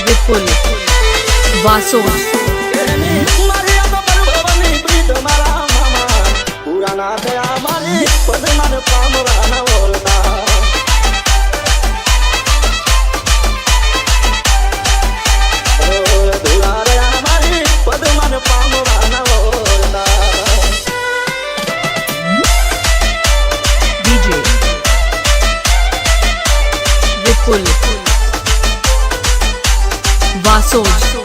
વિપુલ વાસોડ વિપુલ વાસોડ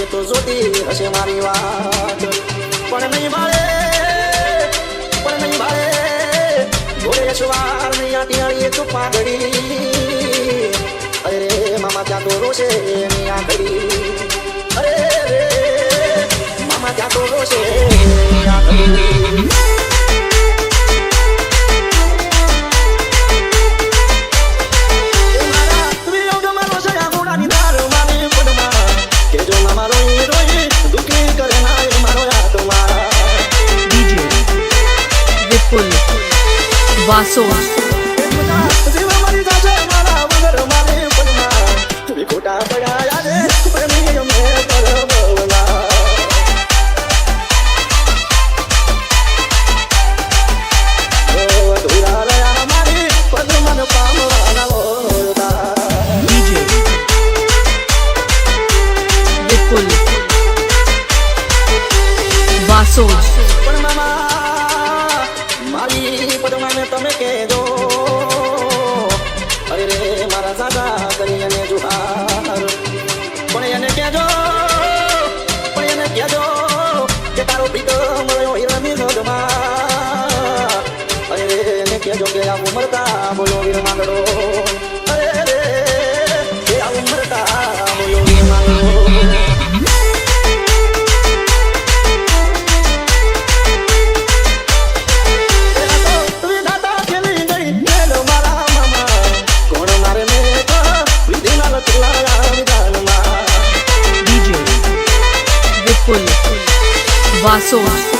તો જોતી હશે મારી વાત પણ નહીં ભાળે ઘોડે સવાર નહીં આટિયાળી તો પાઘડી અરે મામા ત્યાં તો રોશે એની આખડી અરે રે મામા ત્યાં તો રોશે એની આખડી વિપુલ વાસોડ વિપુલ વાસોડ મારી પદમાને તમે કહેજો અરે રે મારા સાદા કરી એને જુહાર પણ એને કહેજો કે તારો પ્રીતમ મળ્યો હીરાની નોંધમાં અરે રે એને કહેજો કે આવું મરતા બોલો વીર માંગડો અરે રે કે આવું મરતા બોલો વીર માંગડો વિપુલ વાસોડ